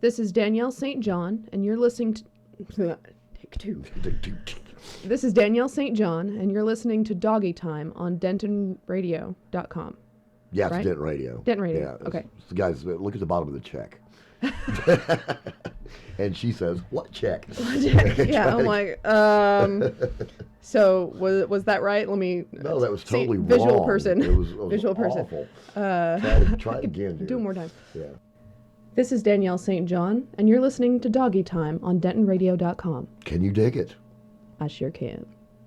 This is Danielle St. John, and you're listening to... Take two. This is Danielle St. John, and you're listening to Doggie Time on DentonRadio.com. Yeah, it's right? Denton Radio. Denton Radio, Yeah, okay. So guys, look at the bottom of the check. And she says, what check? Yeah, I'm like, so was that right? Let me... No, that was totally wrong. Visual person. It was Visual person. awful. Try it again, dude. Do it more time. Yeah. This is Danielle St. John, and you're listening to Doggie Time on DentonRadio.com. Can you dig it? I sure can.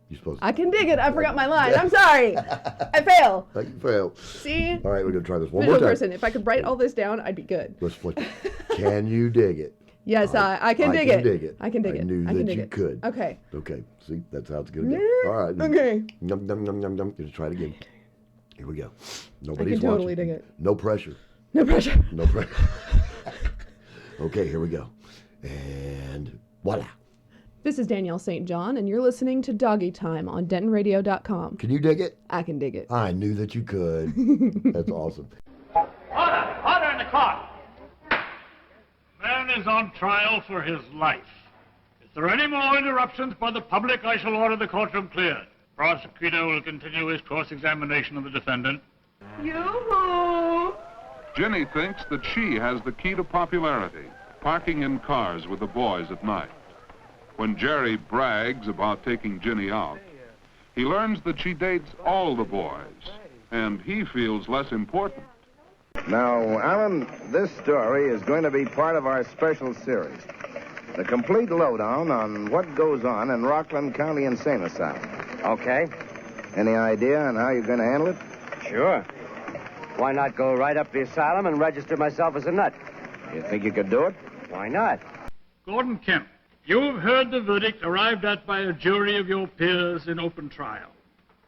You're supposed to. I can dig it. I forgot my line. I'm sorry. I fail. You failed. See? All right, we're going to try this one Visual more time. person. If I could write all this down, I'd be good. Let's flip it. Can you dig it? Yes, I can dig it. I can dig it. I knew I can that dig you it. could. Okay. Okay. See, that's how it's going to go. All right. Okay. Num, num, num, num, num. Let's try it again. Here we go. Nobody's I can totally watching. dig it. No pressure. No pressure. No pressure. Okay, here we go. And voila. This is Danielle St. John, and you're listening to Doggie Time on DentonRadio.com. Can you dig it? I can dig it. I knew that you could. That's awesome. Order! Order in the court! Man is on trial for his life. If there are any more interruptions by the public, I shall order the courtroom cleared. Prosecutor will continue his cross-examination of the defendant. Yoo-hoo! Jenny thinks that she has the key to popularity, parking in cars with the boys at night. When Jerry brags about taking Jenny out, he learns that she dates all the boys, and he feels less important. Now, Alan, this story is going to be part of our special series. The complete lowdown on what goes on in Rockland County Insane Asylum. Okay. Any idea on how you're going to handle it? Sure. Why not go right up to the asylum and register myself as a nut? You think you could do it? Why not? Gordon Kemp, you have heard the verdict arrived at by a jury of your peers in open trial.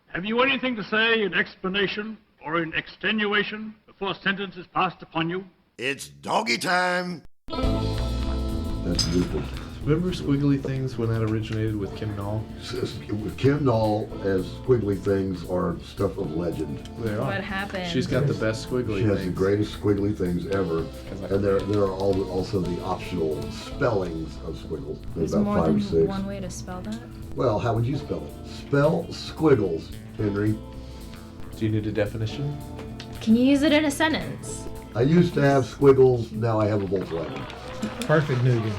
Have you anything to say in explanation or in extenuation before sentence is passed upon you? It's doggy time. That's beautiful. Remember Squiggly Things when that originated with Kim Nall? With Kim Nall as squiggly things are stuff of legend. They are. What happened? She's got the best squiggly She things. has the greatest squiggly things ever. And there are also the optional spellings of squiggles. There's There's about more 5 or than 6. one way to spell that? Well, how would you spell it? Spell squiggles, Henry. Do you need a definition? Can you use it in a sentence? I used to have squiggles, now I have a Volkswagen. Perfect nougat.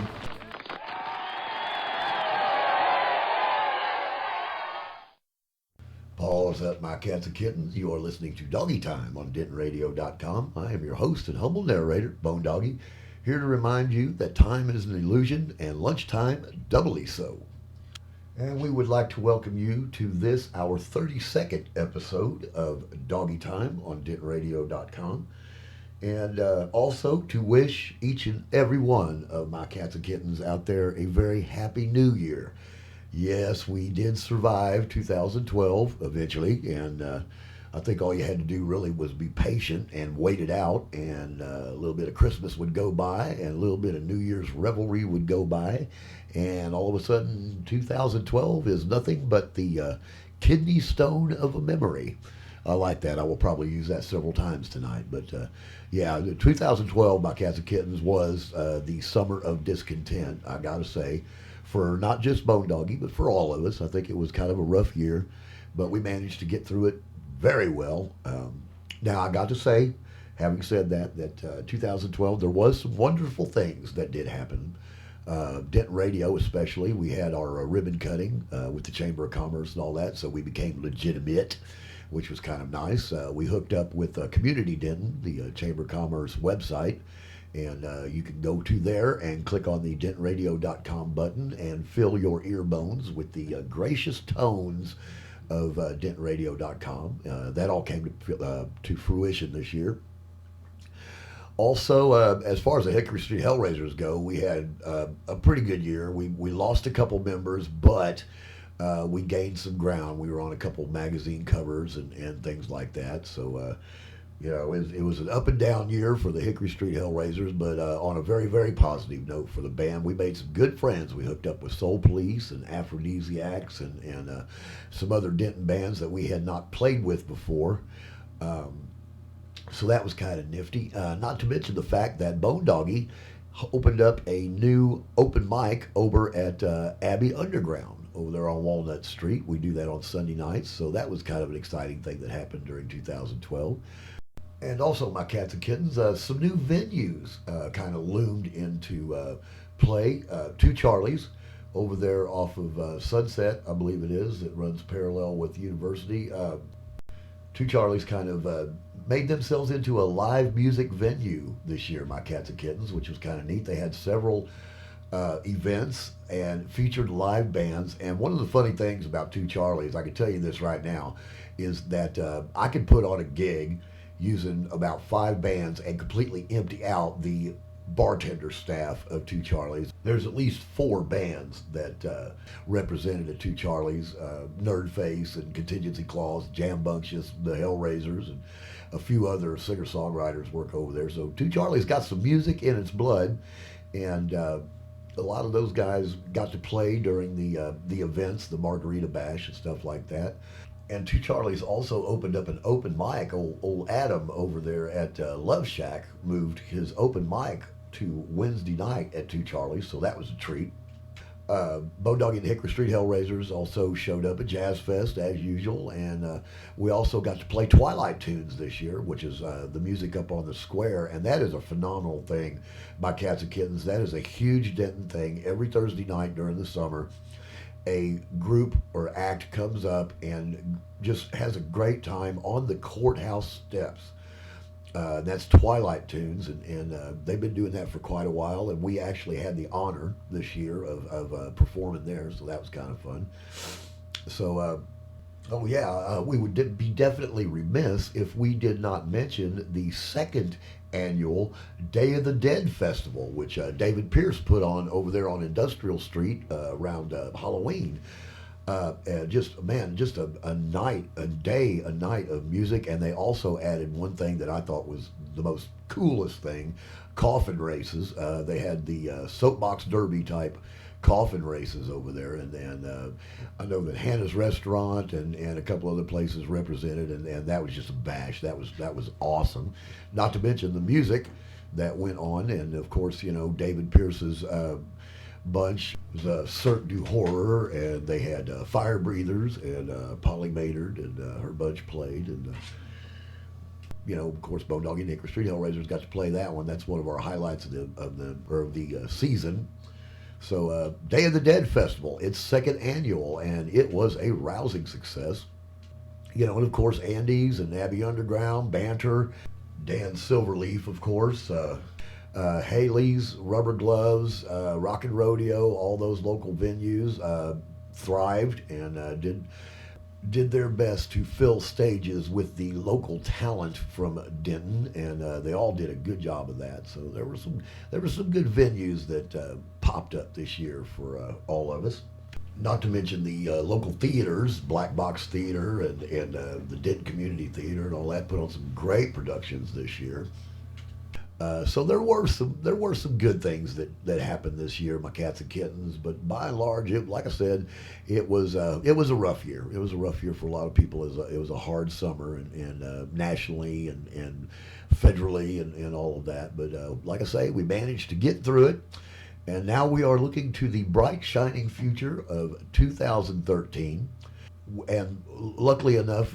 Paws up, my cats and kittens. You are listening to Doggy Time on DentonRadio.com. I am your host and humble narrator, Bone Doggie, here to remind you that time is an illusion and lunchtime doubly so. And we would like to welcome you to this, our 32nd episode of Doggy Time on DentonRadio.com. And also to wish each and every one of my cats and kittens out there a very happy new year. Yes, we did survive 2012 eventually, and I think all you had to do really was be patient and wait it out, and a little bit of Christmas would go by, and a little bit of New Year's revelry would go by, and all of a sudden 2012 is nothing but the kidney stone of a memory. I like that. I will probably use that several times tonight. But yeah, 2012, my cats and kittens, was the summer of discontent, I got to say, for not just Bone Doggie, but for all of us. I think it was kind of a rough year, but we managed to get through it very well. Now, I got to say, having said that 2012, there was some wonderful things that did happen. Denton Radio especially, we had our ribbon cutting with the Chamber of Commerce and all that, so we became legitimate, which was kind of nice. We hooked up with Community Denton, the Chamber of Commerce website, and you can go to there and click on the DentonRadio.com button and fill your ear bones with the gracious tones of DentonRadio.com. That all came to fruition this year. Also, as far as the Hickory Street Hellraisers go, we had a pretty good year. We lost a couple members, but we gained some ground. We were on a couple magazine covers and things like that. So, you know, it was an up and down year for the Hickory Street Hellraisers, but on a very, very positive note for the band. We made some good friends. We hooked up with Soul Police and Aphrodisiacs and some other Denton bands that we had not played with before. So that was kind of nifty. Not to mention the fact that Bone Doggie opened up a new open mic over at Abbey Underground over there on Walnut Street. We do that on Sunday nights, so that was kind of an exciting thing that happened during 2012. And also, my cats and kittens, some new venues kind of loomed into play. Two Charlies over there off of Sunset, I believe it is. It runs parallel with University. Two Charlies kind of made themselves into a live music venue this year, my cats and kittens, which was kind of neat. They had several events and featured live bands. And one of the funny things about Two Charlies, I can tell you this right now, is that I could put on a gig using about 5 bands and completely empty out the bartender staff of Two Charlies. There's at least 4 bands that represented at Two Charlies, Nerdface and Contingency Clause, Jambunctious, the Hellraisers, and a few other singer-songwriters work over there. So Two Charlies got some music in its blood, and a lot of those guys got to play during the events, the Margarita Bash and stuff like that. And Two Charlies also opened up an open mic. Old Adam over there at Love Shack moved his open mic to Wednesday night at Two Charlies, so that was a treat. Bo Doggie and the Hickory Street Hellraisers also showed up at Jazz Fest as usual, and we also got to play Twilight Tunes this year, which is the music up on the square, and that is a phenomenal thing by Cats and Kittens. That is a huge Denton thing. Every Thursday night during the summer, a group or act comes up and just has a great time on the courthouse steps. That's Twilight Tunes, and they've been doing that for quite a while, and we actually had the honor this year of performing there, so that was kind of fun. So, we would be definitely remiss if we did not mention the second annual Day of the Dead Festival, which David Pierce put on over there on Industrial Street around Halloween. Just a night of music, and they also added one thing that I thought was the most coolest thing: coffin races. They had the soapbox derby type coffin races over there, and I know that Hannah's Restaurant and a couple other places represented, and that was just a bash. That was awesome. Not to mention the music that went on, and of course, David Pierce's bunch was Cirque du Horror, and they had Fire Breathers, and Polly Maynard and her bunch played, and of course, Bo Doggie and Hickory Street Hellraisers got to play that one. That's one of our highlights of the season. So, Day of the Dead Festival, its second annual, and it was a rousing success. And of course, Andy's and Abbey Underground, Banter, Dan Silverleaf, of course, Haley's, Rubber Gloves, Rockin' Rodeo, all those local venues thrived and did their best to fill stages with the local talent from Denton, and they all did a good job of that. So there were some good venues that popped up this year for all of us. Not to mention the local theaters, Black Box Theater and the Denton Community Theater and all that put on some great productions this year. So there were some good things that happened this year, my cats and kittens. But by and large, like I said, it was a rough year. It was a rough year for a lot of people. It was a hard summer, and nationally and federally and all of that. But like I say, we managed to get through it, and now we are looking to the bright, shining future of 2013. And luckily enough,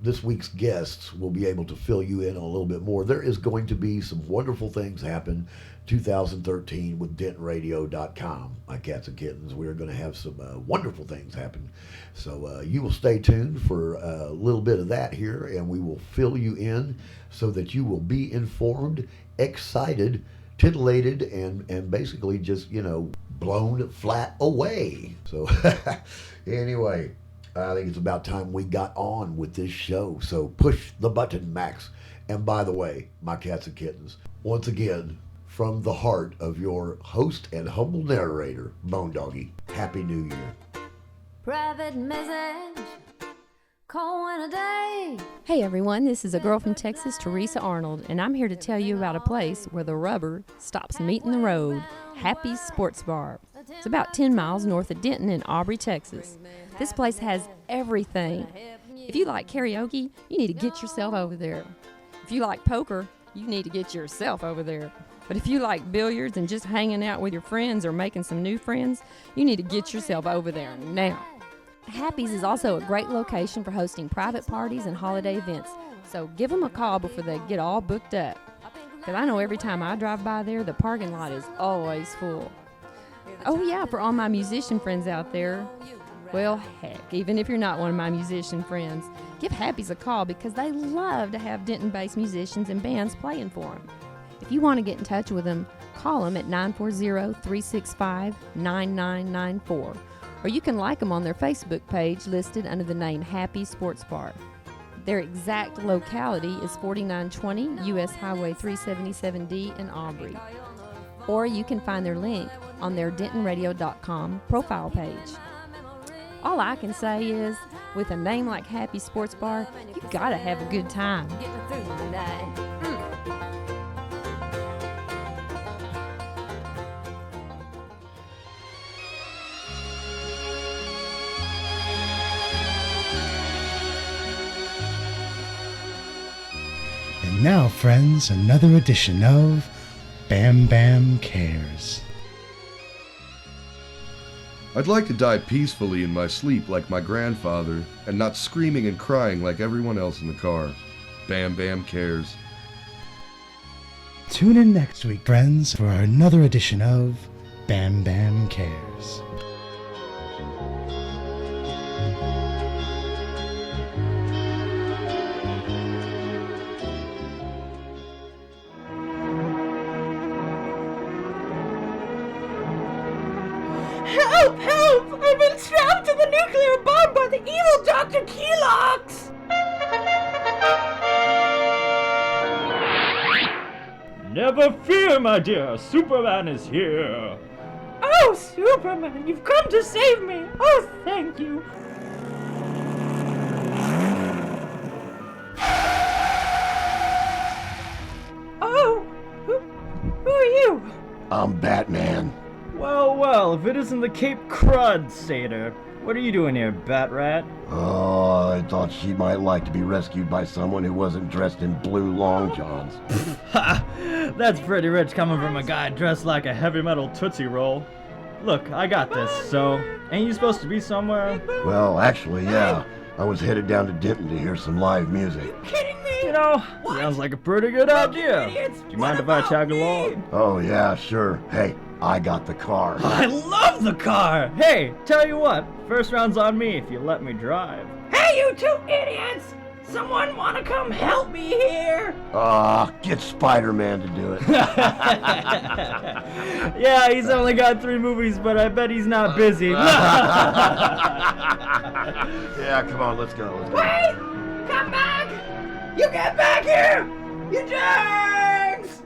this week's guests will be able to fill you in on a little bit more. There is going to be some wonderful things happen 2013 with dentonradio.com, my cats and kittens. We're going to have some wonderful things happen. So you will stay tuned for a little bit of that here, and we will fill you in so that you will be informed, excited, titillated, and basically just, blown flat away. So anyway, I think it's about time we got on with this show. So push the button, Max. And by the way, my cats and kittens, once again, from the heart of your host and humble narrator, Bone Doggie, Happy New Year. Private message, calling a day. Hey everyone, this is a girl from Texas, Teresa Arnold, and I'm here to tell you about a place where the rubber stops meeting the road, Happy's Sports Bar. It's about 10 miles north of Denton in Aubrey, Texas. This place has everything. If you like karaoke, you need to get yourself over there. If you like poker, you need to get yourself over there. But if you like billiards and just hanging out with your friends or making some new friends, you need to get yourself over there now. Happy's is also a great location for hosting private parties and holiday events, so give them a call before they get all booked up. Because I know every time I drive by there, the parking lot is always full. Oh yeah, for all my musician friends out there, well, heck, even if you're not one of my musician friends, give Happy's a call because they love to have Denton-based musicians and bands playing for them. If you want to get in touch with them, call them at 940-365-9994, or you can like them on their Facebook page listed under the name Happy Sports Bar. Their exact locality is 4920 U.S. Highway 377D in Aubrey. Or you can find their link on their DentonRadio.com profile page. All I can say is, with a name like Happy Sports Bar, you gotta have a good time. And now, friends, another edition of Bam Bam Cares. I'd like to die peacefully in my sleep like my grandfather, and not screaming and crying like everyone else in the car. Bam Bam Cares. Tune in next week, friends, for another edition of Bam Bam Cares. Help! Help! I've been trapped in the nuclear bomb by the evil Dr. Keelox! Never fear, my dear. Superman is here. Oh, Superman, you've come to save me. Oh, thank you. Oh, who are you? I'm Batman. Well, well, if it isn't the Cape Crud Satyr, what are you doing here, Bat Rat? Oh, I thought she might like to be rescued by someone who wasn't dressed in blue long johns. Ha! That's pretty rich coming from a guy dressed like a heavy metal Tootsie Roll. Look, I got this, so ain't you supposed to be somewhere? Well, actually, yeah. I was headed down to Denton to hear some live music. You know, sounds like a pretty good idea. Do you mind if I tag along? Oh, yeah, sure. Hey, I got the car. I love the car! Hey, tell you what, first round's on me if you let me drive. Hey, you two idiots! Someone wanna come help me here? Get Spider-Man to do it. Yeah, he's only got 3 movies, but I bet he's not busy. Yeah, come on, let's go. Wait! Come back! You get back here! You jerks!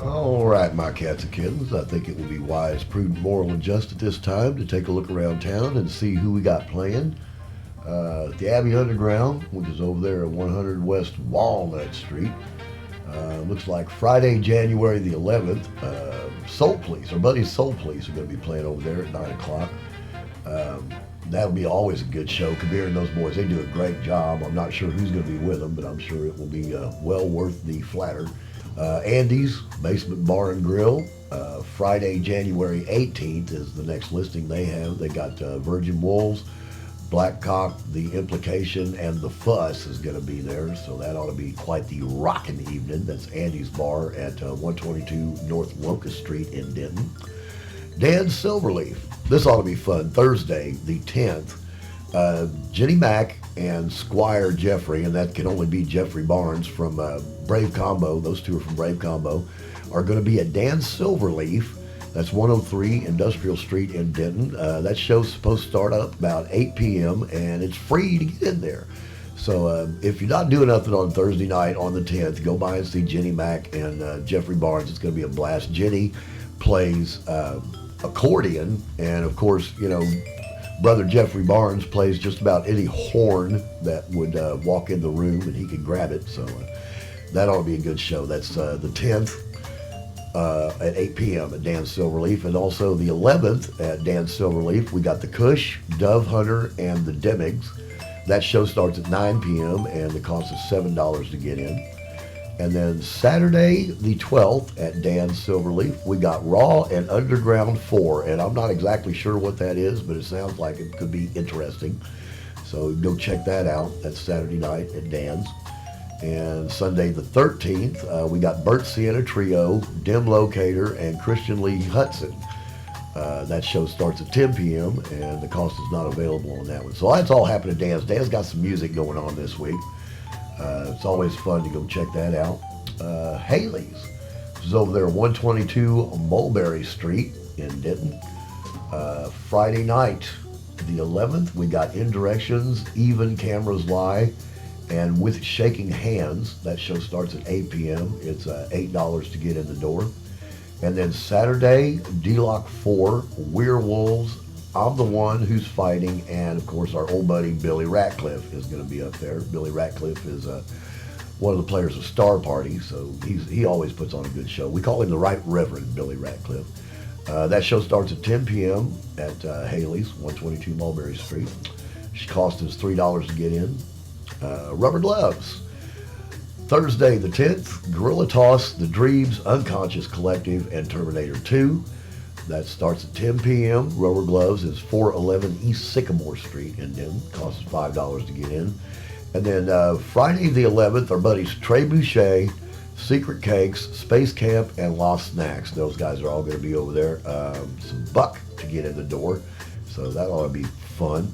All right, my cats and kittens, I think it would be wise, prudent, moral, and just at this time to take a look around town and see who we got playing. The Abbey Underground, which is over there at 100 West Walnut Street. Looks like Friday, January the 11th, Soul Police, our buddies Soul Police are going to be playing over there at 9 o'clock. That'll be always a good show. Kabir and those boys, they do a great job. I'm not sure who's going to be with them, but I'm sure it will be well worth the flatter. Andy's Basement Bar and Grill, Friday, January 18th is the next listing they have. They got Virgin Wolves, Blackcock, The Implication, and The Fuss is going to be there, so that ought to be quite the rockin' evening. That's Andy's Bar at 122 North Locust Street in Denton. Dan's Silverleaf, this ought to be fun. Thursday, the 10th, Jenny Mack and Squire Jeffrey, and that can only be Jeffrey Barnes from Brave Combo, those two are from Brave Combo, are going to be at Dan's Silverleaf. That's 103 Industrial Street in Denton. That show's supposed to start up about 8 p.m. and it's free to get in there. So if you're not doing nothing on Thursday night on the 10th, go by and see Jenny Mack and Jeffrey Barnes. It's going to be a blast. Jenny plays accordion, and of course, you know, Brother Jeffrey Barnes plays just about any horn that would walk in the room and he could grab it. So that ought to be a good show. That's the 10th. At 8 p.m. at Dan's Silverleaf, and also the 11th at Dan's Silverleaf, we got the Cush, Dove Hunter, and the Demigs. That show starts at 9 p.m. and the cost is $7 to get in. And then Saturday the 12th at Dan's Silverleaf, we got Raw and Underground 4. And I'm not exactly sure what that is, but it sounds like it could be interesting. So go check that out. That's Saturday night at Dan's. And Sunday the 13th, we got Bert Sienna Trio, Dim Locator, and Christian Lee Hudson. That show starts at 10 p.m. and the cost is not available on that one. So that's all happening at Dan's. Dan's got some music going on this week. It's always fun to go check that out. Haley's is over there, 122 Mulberry Street in Denton. Friday night, the 11th, we got Indirections, Even Cameras Lie, and With Shaking Hands. That show starts at 8 p.m. It's $8 to get in the door. And then Saturday, D-Lock 4, Werewolves, I'm the One Who's Fighting, and of course our old buddy Billy Ratcliffe is going to be up there. Billy Ratcliffe is one of the players of Star Party, so he always puts on a good show. We call him the Right Reverend Billy Ratcliffe. That show starts at 10 p.m. at Haley's, 122 Mulberry Street. Cost is $3 to get in. Rubber Gloves. Thursday the 10th, Gorilla Toss, The Dreams, Unconscious Collective, and Terminator 2. That starts at 10 p.m. Rubber Gloves is 411 East Sycamore Street in Denton. Costs $5 to get in. And then Friday the 11th, our buddies Trey Boucher, Secret Cakes, Space Camp, and Lost Snacks. Those guys are all going to be over there. Some buck to get in the door, so that ought to be fun.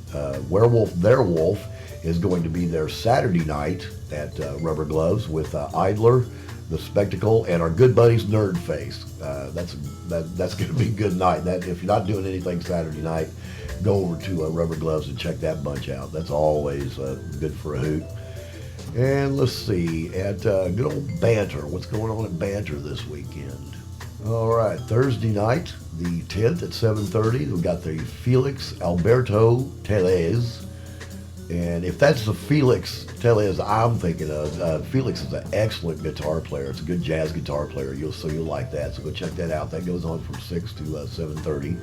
Werewolf Their Wolf is going to be there Saturday night at Rubber Gloves with Idler, The Spectacle, and our good buddies Nerd Face. That's going to be a good night. That if you're not doing anything Saturday night, go over to Rubber Gloves and check that bunch out. That's always good for a hoot. And let's see, at good old Banter. What's going on at Banter this weekend? All right, Thursday night, the 10th at 7:30, we've got the Felix Alberto Tellez. And if that's the Felix Tellez I'm thinking of, Felix is an excellent guitar player. It's a good jazz guitar player, so you'll like that. So go check that out. That goes on from 6 to 7:30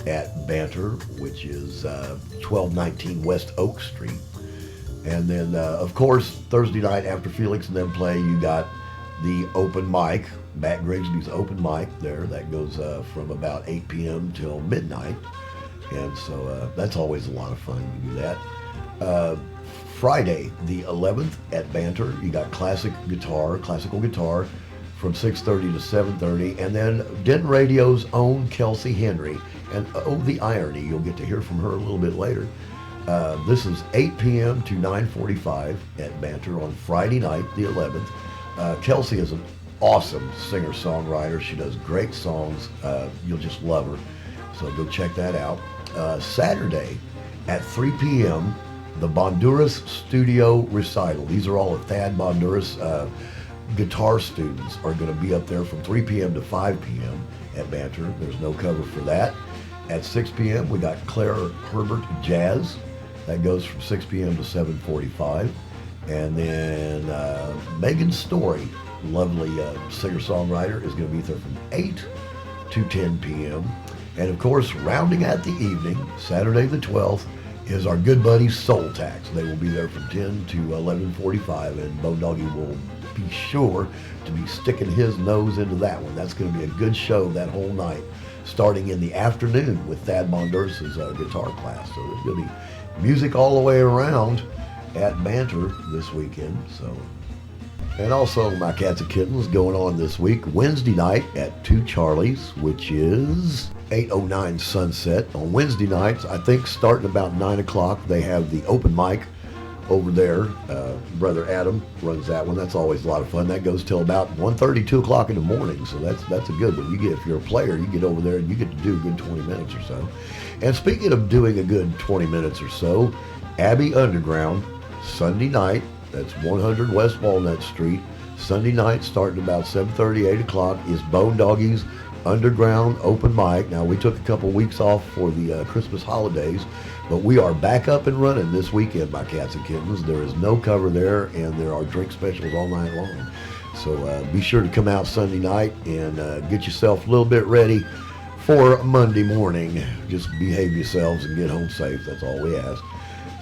at Banter, which is 1219 West Oak Street. And then, of course, Thursday night after Felix and them play, you got the open mic, Matt Grigsby's open mic there. That goes from about 8 p.m. till midnight. And so that's always a lot of fun to do that. Friday, the 11th at Banter, you got classical guitar from 6:30 to 7:30. And then Denton Radio's own Kelsey Henry. And oh, the irony, you'll get to hear from her a little bit later. This is 8 p.m. to 9:45 at Banter on Friday night, the 11th. Kelsey is an awesome singer-songwriter. She does great songs. You'll just love her. So go check that out. Saturday at 3 p.m., the Bonduras Studio Recital. These are all of Thad Bonduras guitar students are going to be up there from 3 p.m. to 5 p.m. at Banter. There's no cover for that. At 6 p.m., we got Claire Herbert Jazz. That goes from 6 p.m. to 7:45. And then Megan Story, lovely singer-songwriter, is going to be there from 8 to 10 p.m. And of course, rounding out the evening, Saturday the 12th, is our good buddies Soul Tax. They will be there from 10 to 11:45, and Bo Doggie will be sure to be sticking his nose into that one. That's going to be a good show that whole night, starting in the afternoon with Thad Bonduras' guitar class. So there's going to be music all the way around at Banter this weekend. So, and also my Cats and Kittens going on this week, Wednesday night at 2 Charlie's, which is 809 Sunset. On Wednesday nights, I think starting about 9 o'clock, they have the open mic over there. Brother Adam runs that one. That's always a lot of fun. That goes till about 1:30, 2 o'clock in the morning. So that's a good one. If you're a player, you get over there and you get to do a good 20 minutes or so. And speaking of doing a good 20 minutes or so, Abbey Underground, Sunday night, that's 100 West Walnut Street. Sunday night, starting about 7:30, 8 o'clock, is Bone Doggie's Underground open mic. Now, we took a couple weeks off for the Christmas holidays, but we are back up and running this weekend, my Cats and Kittens. There is no cover there, and there are drink specials all night long. So be sure to come out Sunday night and get yourself a little bit ready for Monday morning. Just behave yourselves and get home safe. That's all we ask.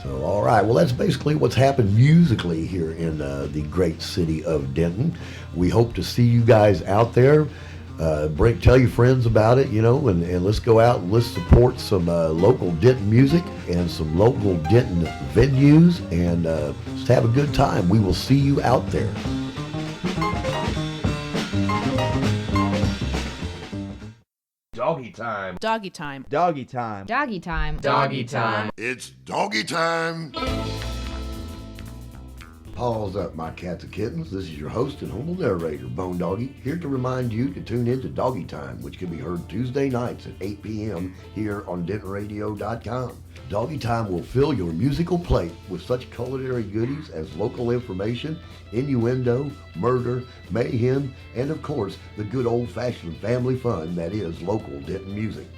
So, all right. Well, that's basically what's happened musically here in the great city of Denton. We hope to see you guys out there. Tell your friends about it, and let's go out and let's support some local Denton music and some local Denton venues, and just have a good time. We will see you out there. Doggy time. Doggy time. Doggy time. Doggy time. Doggy time. It's doggy time. Paws up, my cats and kittens. This is your host and humble narrator, Bone Doggie, here to remind you to tune in to Doggy Time, which can be heard Tuesday nights at 8 p.m. here on DentonRadio.com. Doggy Time will fill your musical plate with such culinary goodies as local information, innuendo, murder, mayhem, and of course, the good old-fashioned family fun that is local Denton music.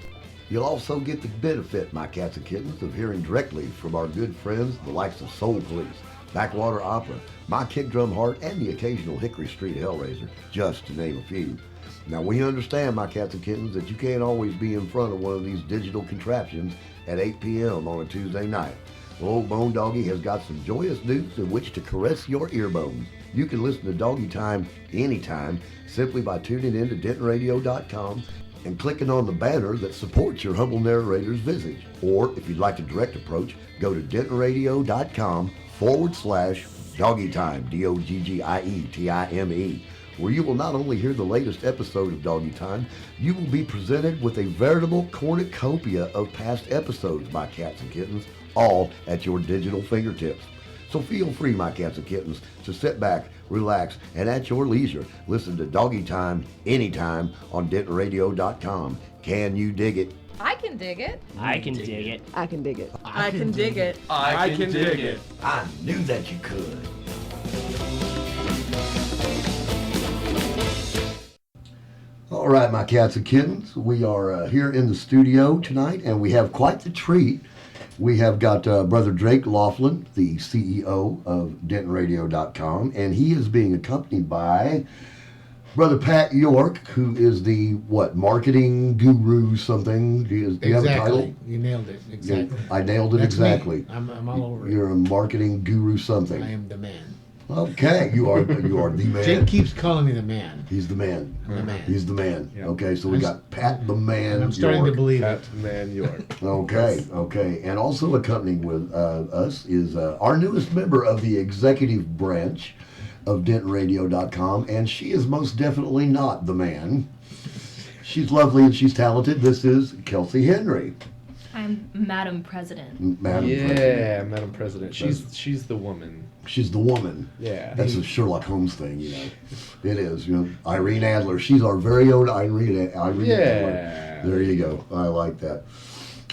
You'll also get the benefit, my cats and kittens, of hearing directly from our good friends, the likes of Soul Police, Backwater Opera, My Kick Drum Heart, and the occasional Hickory Street Hellraiser, just to name a few. Now, we understand, my cats and kittens, that you can't always be in front of one of these digital contraptions at 8 p.m. on a Tuesday night. Well, old Bone Doggie has got some joyous news in which to caress your earbones. You can listen to Doggy Time anytime simply by tuning in to DentonRadio.com and clicking on the banner that supports your humble narrator's visage. Or, if you'd like a direct approach, go to DentonRadio.com/Doggy Time, DOGGIETIME, where you will not only hear the latest episode of Doggy Time, you will be presented with a veritable cornucopia of past episodes, my cats and kittens, all at your digital fingertips. So feel free, my cats and kittens, to sit back, relax, and at your leisure, listen to Doggy Time anytime on DentonRadio.com. Can you dig it? I can dig it. I can dig it. I can dig it. I can dig it. I can dig it. I knew that you could. All right, my cats and kittens, we are here in the studio tonight, and we have quite the treat. We have got Brother Drake Laughlin, the CEO of DentonRadio.com, and he is being accompanied by Brother Pat York, who is the, marketing guru something? Do you have a title? You nailed it. Exactly. Yeah, I nailed it. That's exactly. Me. I'm all over it. You're a marketing guru something. I am the man. Okay, you are the man. Jake keeps calling me the man. He's the man. I'm the man. He's the man. Yeah. Okay, so we got Pat the Man. I'm starting to believe Pat it. Man York. Okay, okay. And also accompanying with us is our newest member of the executive branch of DentonRadio.com, and she is most definitely not the man. She's lovely and she's talented. This is Kelsey Henry. I'm Madam President. Madam President. Madam President. She's the woman. She's the woman. Yeah. That's a Sherlock Holmes thing, It is, Irene Adler. She's our very own Irene Adler. There you go. I like that.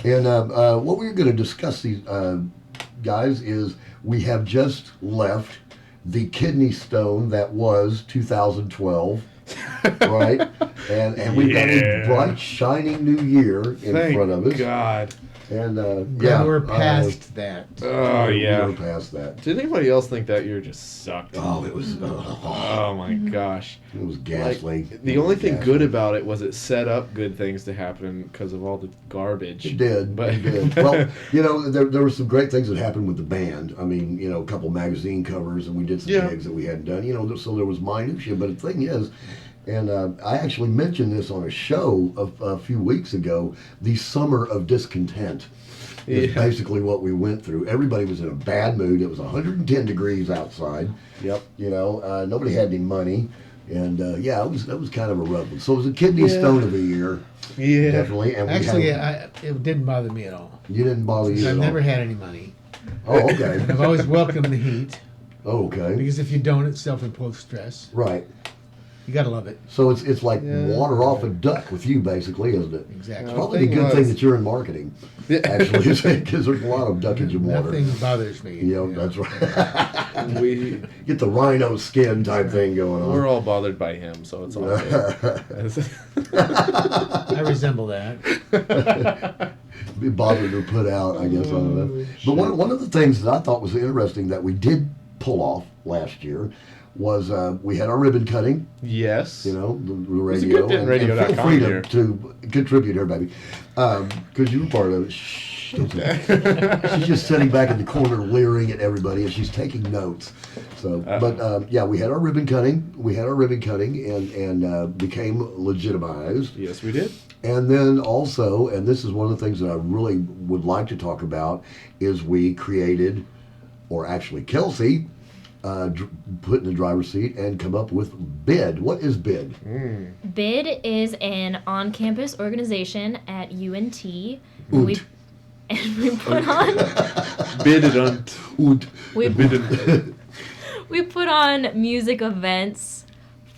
And what we're going to discuss, these guys, is we have just left the kidney stone that was 2012. Right? And we've got a bright, shining new year in front of us. Thank God. And we're past that. Oh yeah, we're past that. Did anybody else think that year just sucked? Oh, it was. Oh my gosh, it was ghastly. The only thing good about it was it set up good things to happen because of all the garbage. It did. But it did. Well, there were some great things that happened with the band. I mean, a couple magazine covers, and we did some gigs that we hadn't done. So there was minutia. But the thing is. And I actually mentioned this on a show a few weeks ago. The summer of discontent is basically what we went through. Everybody was in a bad mood. It was 110 degrees outside. Yep. Nobody had any money. And that was kind of a rough one. So it was a kidney stone of a year. Yeah. Definitely. And actually, it didn't bother me at all. You didn't bother you at all? I've never had any money. Oh, okay. And I've always welcomed the heat. Oh, okay. Because if you don't, it's self-imposed stress. Right. You gotta love it. So it's like water off a duck with you, basically, isn't it? Exactly. It's probably a good thing that you're in marketing, actually, because there's a lot of duckage in water. Nothing bothers me. That's right. We get the rhino skin type thing going on. We're all bothered by him, so it's all good. I resemble that. Be bothered or put out, I guess. I don't know. But one of the things that I thought was interesting that we did pull off last year was we had our ribbon cutting. Yes. The radio. It's a good and feel free to contribute here, baby. Because you were part of it. She's just sitting back in the corner leering at everybody, and she's taking notes. So, but yeah, we had our ribbon cutting. And became legitimized. Yes, we did. And then also, and this is one of the things that I really would like to talk about, is we created, or actually Kelsey, put in the driver's seat and come up with BID. What is BID? BID is an on-campus organization at UNT. Oot. We put on BID on. Oot. We put on music events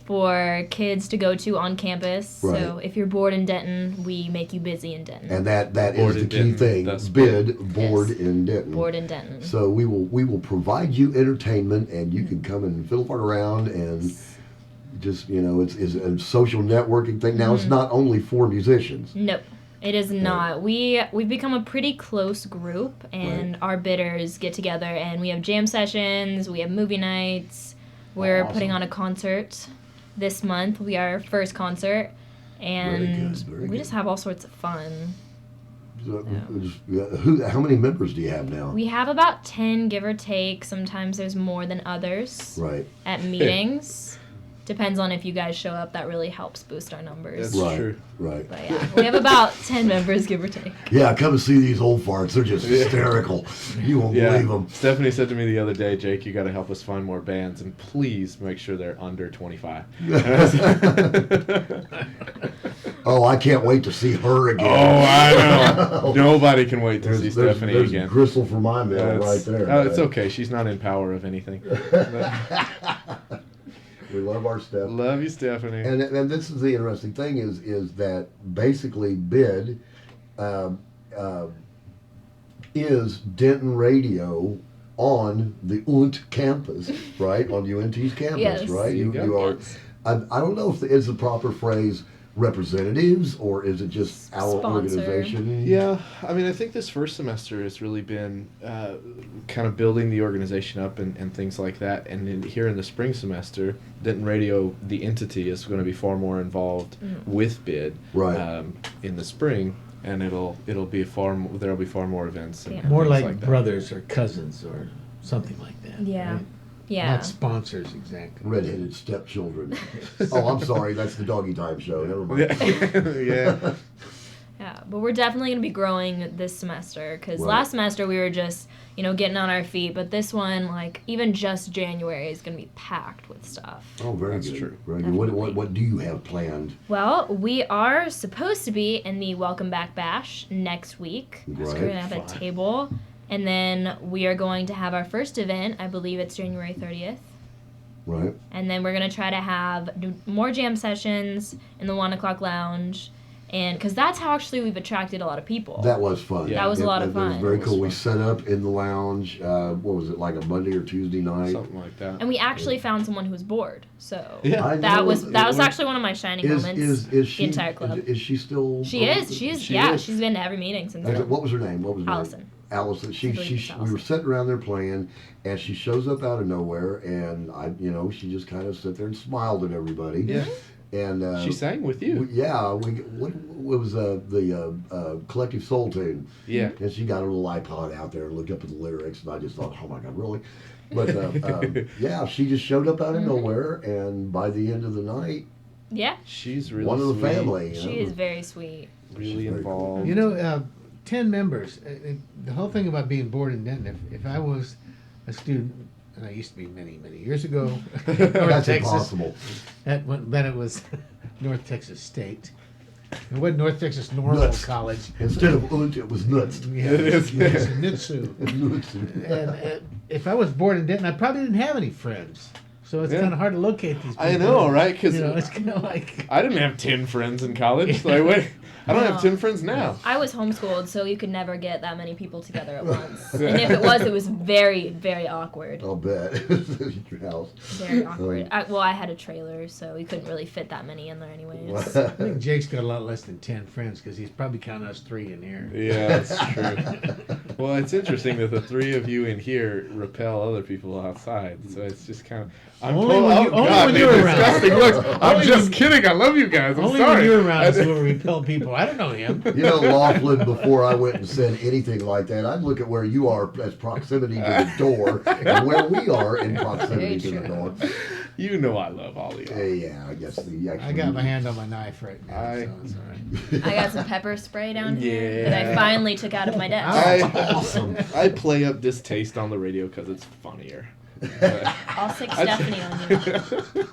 for kids to go to on campus. Right. So if you're bored in Denton, we make you busy in Denton. And that Board is the in key Denton, thing. that's BID, board in Denton. Bored in Denton. So we will provide you entertainment, and you can come and fiddle fart around and just, it's a social networking thing. Now, it's not only for musicians. Nope. It is not. We've become a pretty close group, and our bidders get together, and we have jam sessions, we have movie nights. We're putting on a concert this month. We are our first concert, and we just have all sorts of fun. How many members do you have now? We have about 10, give or take. Sometimes there's more than others. Right. At meetings. Depends on if you guys show up. That really helps boost our numbers. That's true. Right. But yeah, we have about 10 members, give or take. Yeah, come and see these old farts. They're just hysterical. You won't believe them. Stephanie said to me the other day, Jake, you got to help us find more bands, and please make sure they're under 25. Oh, I can't wait to see her again. Oh, I know. Nobody can wait to see Stephanie there's again. Gristle for my mill right there. Oh, it's okay. She's not in power of anything. We love our Steph. Love you, Stephanie. And this is the interesting thing is that basically BID is Denton Radio on the UNT campus, right? On UNT's campus, Yes. right? You are. Yes. I don't know if is the proper phrase representatives, or is it just our Sponsor. organization? Yeah, I mean, I think this first semester has really been kind of building the organization up and things like that. And here in the spring semester, Denton Radio, the entity, is going to be far more involved with BID Right. In the spring, and there'll be far more events. And More things like that. brothers or cousins or something like that. Yeah. right? Yeah. Not sponsors, exactly. Redheaded stepchildren. Oh, I'm sorry. That's the Doggy Time show. Never mind. Yeah. Yeah, but we're definitely going to be growing this semester because Right. last semester we were just, getting on our feet. But this one, even just January is going to be packed with stuff. Oh, very That's good. true. Very good. What do you have planned? Well, we are supposed to be in the Welcome Back Bash next week. So Right. we're going to have a table. And then we are going to have our first event. I believe it's January 30th. Right. And then we're going to try to do more jam sessions in the 1 o'clock lounge. And because that's how actually we've attracted a lot of people. That was fun. Yeah. That was a lot of It was fun. very It was cool. We fun. set up in the lounge. What was it, like a Monday or Tuesday night? Something like that. And we actually found someone who was bored. So Yeah. I that know. was actually one of my shining moments. Is the she entire club. Is she still? She is. She's she's been to every meeting since then. What was her name? Allison. Allison. I believe it's We Allison. were sitting around there playing, and she shows up out of nowhere, and she just kind of sat there and smiled at everybody. Yeah. And She sang with you. What was the Collective Soul tune? Yeah. And she got a little iPod out there and looked up at the lyrics, and I just thought, oh my God, really? But yeah, she just showed up out of nowhere, and by the end of the night, Yeah. She's really one of the sweet. family. She is very sweet. Really very involved. 10 members. The whole thing about being bored in Denton, if I was a student, and I used to be many, many years ago, North That's Texas, impossible. Then it was North Texas State. It wasn't North Texas Normal Nuts. College. Instead of UNT, it was nuts. Yeah, It is. it's Nutsu. And if I was bored in Denton, I probably didn't have any friends. So it's Yeah. kind of hard to locate these people. I know, right? Because it's kind of like... I didn't have 10 friends in college. Like, wait, I don't have 10 friends now. I was homeschooled, so you could never get that many people together at once. And if it was very, very awkward. I'll bet. Your house. Very awkward. I had a trailer, so we couldn't really fit that many in there anyways. I think Jake's got a lot less than 10 friends because he's probably counting us 3 in here. Yeah, that's true. Well, it's interesting that the 3 of you in here repel other people outside. So it's just kind of... Only when you're around. Disgusting looks. I'm just kidding. I love you guys. I'm only sorry. when you're around is where we repel people. I don't know him. You know, Laughlin, before I went and said anything like that, I'd look at where you are as proximity to the door and where we are in proximity to the door. You know I love all of y'all. Yeah, I guess I got my hand on my knife right now, so it's all right. I got some pepper spray down here Yeah. that I finally took out of my desk. Awesome. I play up distaste on the radio because it's funnier. I'll stick Stephanie on you.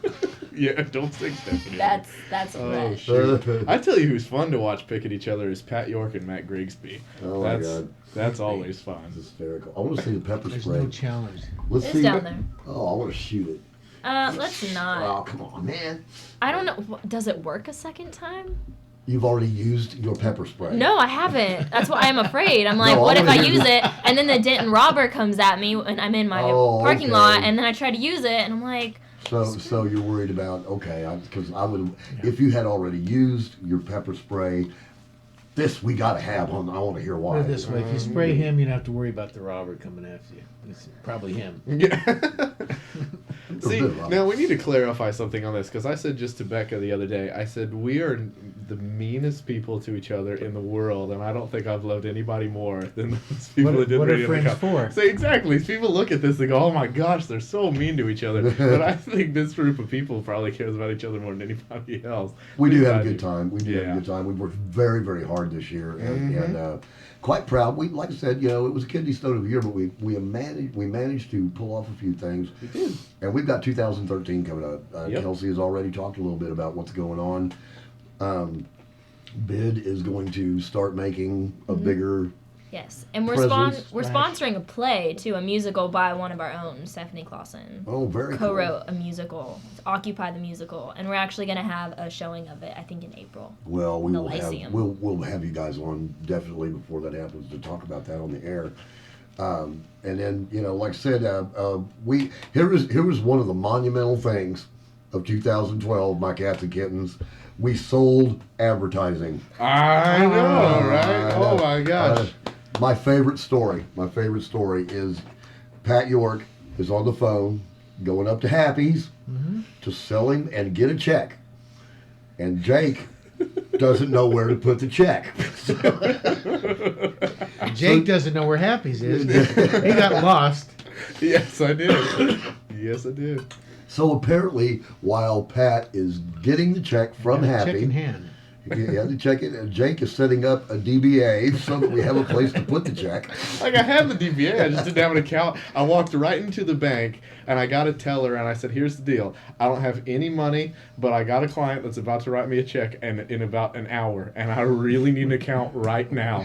Yeah, don't stick Stephanie. That's Oh fresh. shoot! I tell you, who's fun to watch pick at each other is Pat York and Matt Grigsby. Oh my That's God. That's always fun. It's hysterical. I want to see the pepper There's spray. no challenge. Let's It's see. down there. Oh, I want to shoot it. Let's not. Oh, come on, man. I don't know. Does it work a second time? You've already used your pepper spray. No, I haven't. That's why I'm afraid. I'm like, No, what I if I wanna hear use the- it and then the Denton robber comes at me and I'm in my parking okay. lot and then I try to use it and I'm like, So you're worried about, okay, because I would, if you had already used your pepper spray, this we got to have on, I want to hear Put why. it this way: if you spray him, you don't have to worry about the robber coming after you. It's probably him. See, now we need to clarify something on this because I said just to Becca the other day, I said we are the meanest people to each other in the world, and I don't think I've loved anybody more than those people What- that did what are radio. friends for? Say exactly. People look at this and go, "Oh my gosh, they're so mean to each other." But I think this group of people probably cares about each other more than anybody else. We do have I a good time. We do have Yeah. a good time. We've worked very, very hard this year, and, Mhm. and quite proud. We, like I said, you know, it was a kidney stone of the year, but we managed to pull off a few things. We did. And we've got 2013 coming up. Yep. Kelsey has already talked a little bit about what's going on. Bid is going to start making a bigger. yes. And we're presence. we're sponsoring a play too, a musical by one of our own, Stephanie Clausen. Oh, very cool. Co-wrote a musical, it's Occupy the Musical, and we're actually going to have a showing of it, I think in April. Well, we in the will have Lyceum. we'll have you guys on definitely before that happens to talk about that on the air. And then, you know, like I said, here was one of the monumental things of 2012, my cats and kittens. We sold advertising. I know, right? Oh my gosh. My favorite story is Pat York is on the phone going up to Happy's to sell him and get a check. And Jake doesn't know where to put the check. Jake doesn't know where Happy's is. He got lost. Yes, I did. Yes, I did. So apparently, while Pat is getting the check from Got a Happy, check in hand. yeah, the check it, and Jake is setting up a DBA so that we have a place to put the check. Like I had the DBA, I just didn't have an account. I walked right into the bank and I got a teller and I said, "Here's the deal. I don't have any money, but I got a client that's about to write me a check and in about an hour, and I really need an account right now.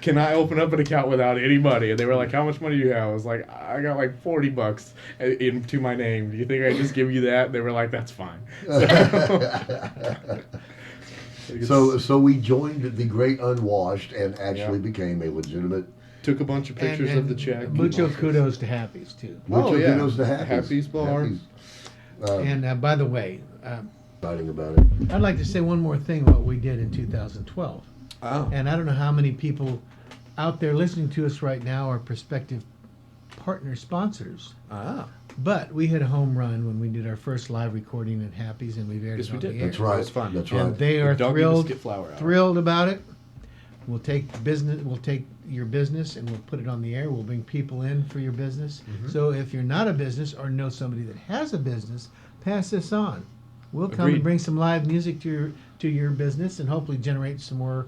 Can I open up an account without any money?" And they were like, "How much money do you have?" I was like, "I got like $40 into my name. Do you think I can just give you that?" They were like, "That's fine." So we joined the Great Unwashed and actually became a legitimate. Took a bunch of pictures of the check. Mucho kudos to Happy's too. Mucho kudos to Happy's. Happy's Bar. And by the way, exciting about it. I'd like to say one more thing what we did in 2012. Oh. And I don't know how many people out there listening to us right now are prospective partner sponsors. Ah. But we hit a home run when we did our first live recording at Happy's, and we've aired Yes, it we on did. the air. That's right. That's fun. That's And right. they are The Doggie thrilled, Biscuit Flour Hour. thrilled about it. We'll take business. We'll take your business and we'll put it on the air. We'll bring people in for your business. Mhm. So if you're not a business or know somebody that has a business, pass this on. We'll come Agreed. and bring some live music to your business and hopefully generate some more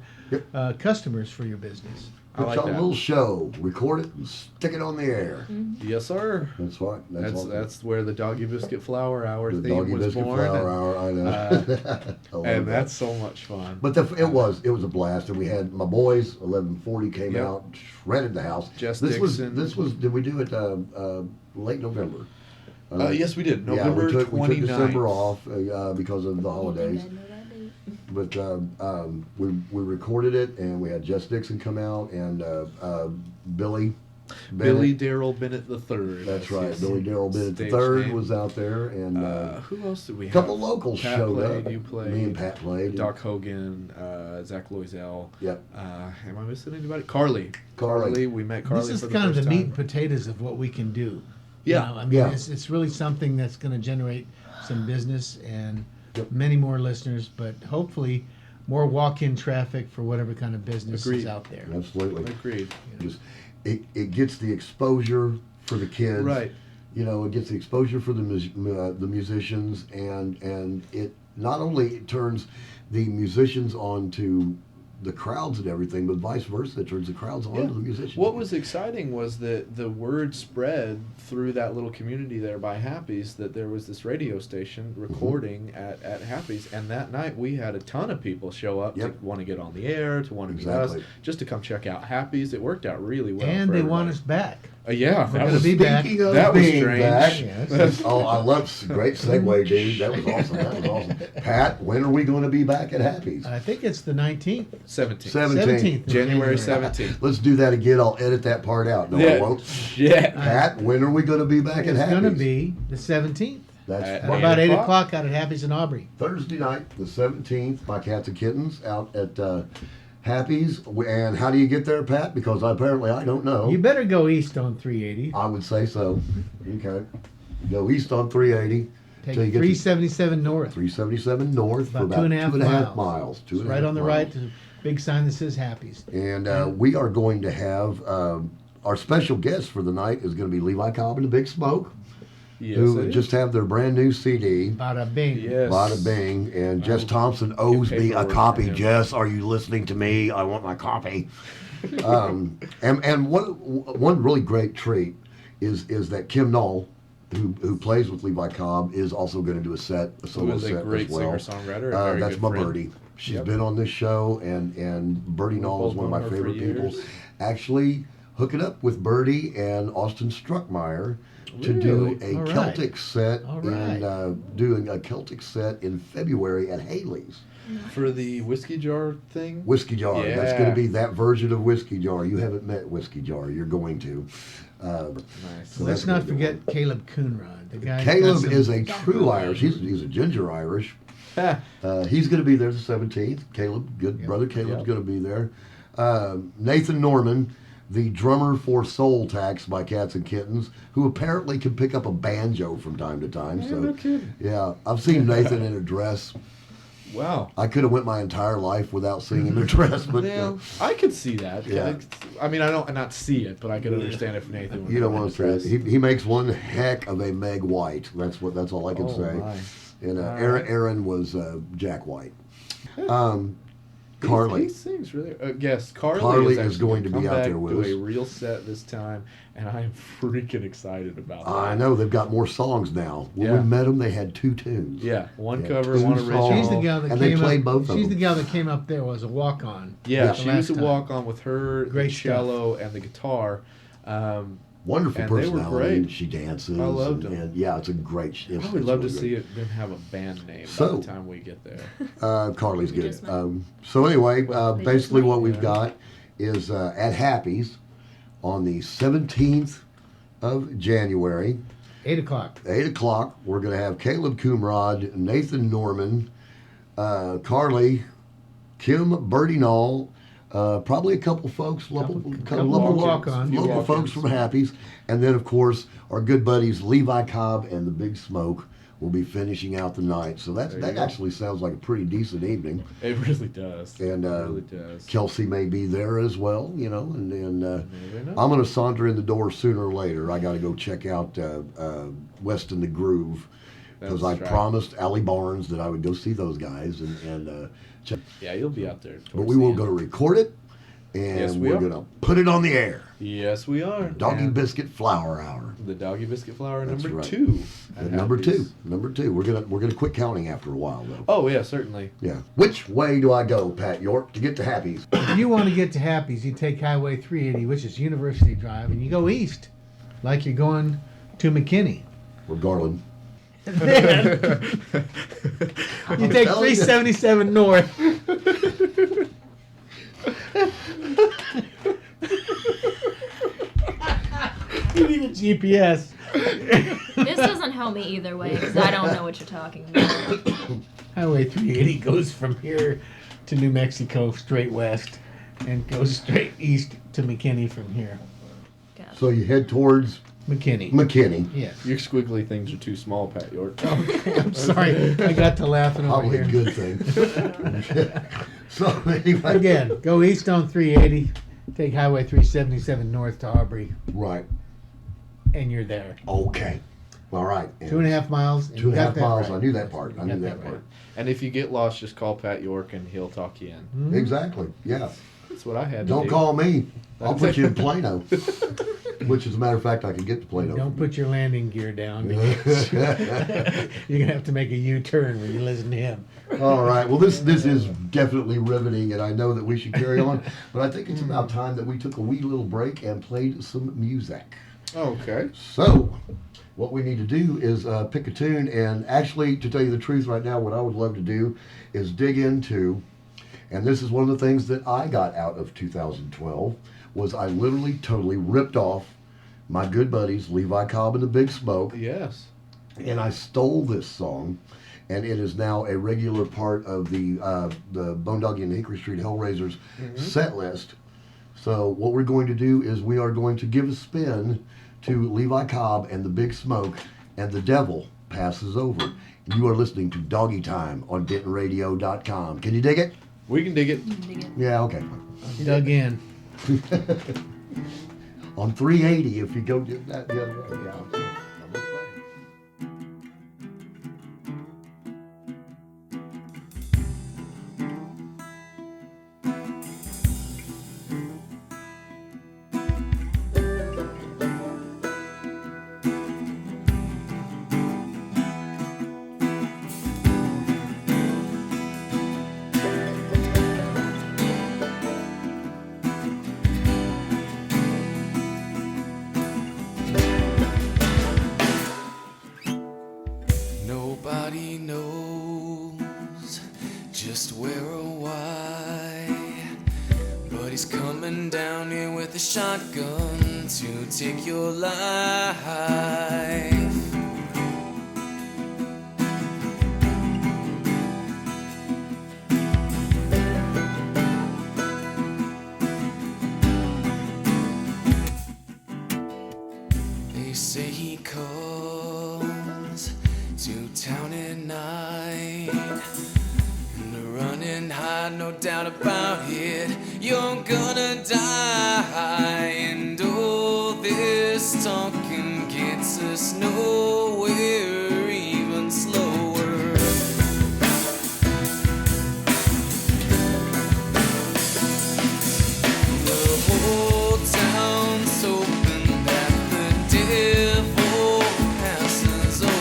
customers for your business. I like Put on that. a little show, record it, and stick it on the air. Yes, sir. That's what. That's where the Doggie Biscuit Flour Hour The theme Doggie was Biscuit born. Flour Hour, I know. I love and that. that's so much fun. But it was a blast, and we had my boys. 1140 came Yep. out, shredded the house. Jess this Dixon. was. Did we do it late November? Yes, we did. Yeah, November we took 29th. December off because of the holidays. But we recorded it, and we had Jess Dixon come out, and Billy Billy Bennett. Darrell Bennett III. That's right. his Billy Darrell Bennett stage III name. was out there, and Who else did we a have? couple locals Pat showed played, up. You played. Me and Pat played. Doc Hogan, Zach Loisel. Yep. Am I missing anybody? Carly. Carly. We met Carly This for is the kind of first the meat time. and potatoes of what we can do. Yeah. I mean, Yeah. it's really something that's going to generate some business and many more listeners, but hopefully more walk-in traffic for whatever kind of business is out there. Absolutely. Agreed. Just it gets the exposure for the kids. Right. You know, it gets the exposure for the musicians, and it not only turns the musicians onto the crowds and everything, but vice versa. It turns the crowds onto the musicians. What was exciting was that the word spread through that little community there by Happy's that there was this radio station recording at Happy's, and that night we had a ton of people show up to want to get on the air, to want to meet us, just to come check out Happy's. It worked out really well. And they want us back. Yeah, We're going to be back. That was strange. Yes. Oh, I love great segue, dude. That was awesome. That was awesome. Pat, when are we going to be back at Happy's? I think it's the 19th. 17th. January 17th. Let's do that again. I'll edit that part out. No, I won't. Yeah. Pat, when are we going to be back at Happy's? It's going to be the 17th. That's about 8 o'clock out at Happy's in Aubrey. Thursday night, the 17th, by Cats and Kittens out at Happy's. And how do you get there, Pat? Because apparently I don't know. You better go east on 380. I would say so. Okay. Go east on 380. Take till you get 377 north. 377 north for About about 2.5 miles. It's right on the right, there's a big sign that says Happy's. And we are going to have our special guest for the night is going to be Levi Cobb and the Big Smoke. Yes, who just have their brand new CD. Bada bing. Yes. Bada bing. And Jess Thompson owes me a copy. Jess, are you listening to me? I want my copy. And one really great treat is that Kim Knoll, who plays with Levi Cobb, is also going to do a solo set a great as well. singer-songwriter. That's my birdie. She's been on this show, and Birdie Knoll is one of my favorite people. Actually, hooking up with Birdie and Austin Struckmeyer to do a Celtic set doing a Celtic set in February at Haley's. For the whiskey jar thing? Whiskey Jar. Yeah. That's going to be that version of Whiskey Jar. You haven't met Whiskey Jar. You're going to. Nice. So let's not forget Caleb Coonrod. The guy Caleb is a true Irish. He's a ginger Irish. He's going to be there the 17th. Caleb, brother Caleb's going to be there. Nathan Norman, the drummer for Soul Tax by Cats and Kittens, who apparently can pick up a banjo from time to time. No kidding. Yeah, I've seen Nathan in a dress. Wow. I could have went my entire life without seeing him in a dress, but I could see that. Yeah. I mean, I don't not see it, but I could understand if Nathan was you don't want to say it. He makes one heck of a Meg White. That's all I can say. My. And Aaron was Jack White. Carly. He sings really. Yes, Carly is going to be out there with us. Do a real set this time, and I am freaking excited about that. I know they've got more songs now. When we met them, they had 2 tunes. Yeah, one cover, one original. She's the gal that and came they played up, both of them. She's the gal that came up there was a walk-on. Yeah, she was a walk-on with her the cello and the guitar. Wonderful and personality. They were great. She dances. I loved them. And yeah, it's a great. I would love to see it then have a band name by the time we get there. Carly's good. So anyway, basically what we've got is at Happy's on the 17th of January. 8 o'clock. 8 o'clock. We're going to have Caleb Coomrod, Nathan Norman, Carly, Kim Birdie Knoll, probably a couple folks, local folks from Happy's, and then of course our good buddies Levi Cobb and the Big Smoke will be finishing out the night. So that actually sounds like a pretty decent evening. It really does. And it really does. Kelsey may be there as well, you know, and I'm going to saunter in the door sooner or later. I got to go check out West in the Groove because I promised Allie Barnes that I would go see those guys and check. Yeah, you'll be out there. But we will go to record it, and we're going to put it on the air. Yes, we are. Doggy Biscuit Flower Hour. The Doggy Biscuit Flower number right. 2. Number two. We're gonna quit counting after a while, though. Oh yeah, certainly. Yeah. Which way do I go, Pat York, to get to Happy's? If you want to get to Happy's, you take Highway 380, which is University Drive, and you go east, like you're going to McKinney. Or Garland. You take 377 north. You need a GPS. This doesn't help me either way because I don't know what you're talking about. Highway 380 goes from here to New Mexico straight west and goes straight east to McKinney from here. So you head towards McKinney. McKinney. Yes. Your squiggly things are too small, Pat York. I'm sorry. I got to laughing over Probably here. a good thing. So anyway. Again, go east on 380, take Highway 377 north to Aubrey. Right. And you're there. Okay. All right. And 2.5 miles. And 2.5 miles. Right. I knew that part. I knew that part. Right. And if you get lost, just call Pat York and he'll talk you in. Mm-hmm. Exactly. Yeah. That's what I had to Don't do. call me. I'll put you in Plano. Which, as a matter of fact, I can get to Plano. Don't put your landing gear down. Because you're going to have to make a U-turn when you listen to him. All right. Well, this is definitely riveting, and I know that we should carry on. But I think it's about time that we took a wee little break and played some music. Okay. So, what we need to do is pick a tune, and actually, to tell you the truth right now, what I would love to do is dig into, and this is one of the things that I got out of 2012, was I literally totally ripped off my good buddies Levi Cobb and the Big Smoke. Yes. And I stole this song, and it is now a regular part of the Bone Doggie and the Hickory Street Hellraisers set list. So what we're going to do is we are going to give a spin to Levi Cobb and the Big Smoke, and the devil passes over. You are listening to Doggy Time on DentonRadio.com. Can you dig it? We can dig it. Yeah, okay. Dug in. On 380, if you go get that the other way. Yeah. Nobody knows just where or why, but he's coming down here with a shotgun to take your life. They say he comes to town at night and running high, no doubt about it. You're gonna die, and all this talking gets us nowhere, even slower. The whole town's hoping that the devil passes over.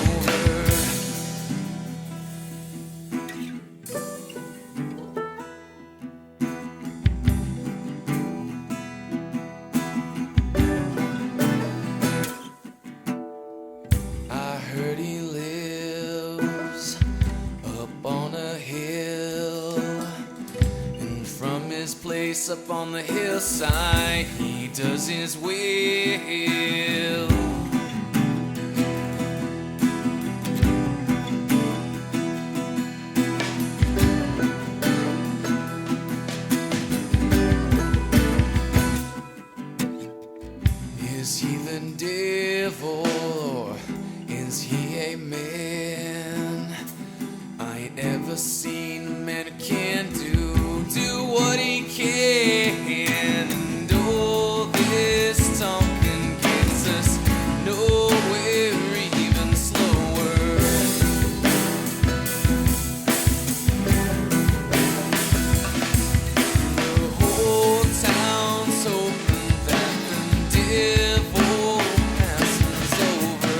I heard he lives up on a hill, and from his place up on the hillside he does his will. Is he the devil, or is he a man? I ain't ever seen a man who can do what he can. And all this talking gets us nowhere, even slower. The whole town's hoping that the devil passes over.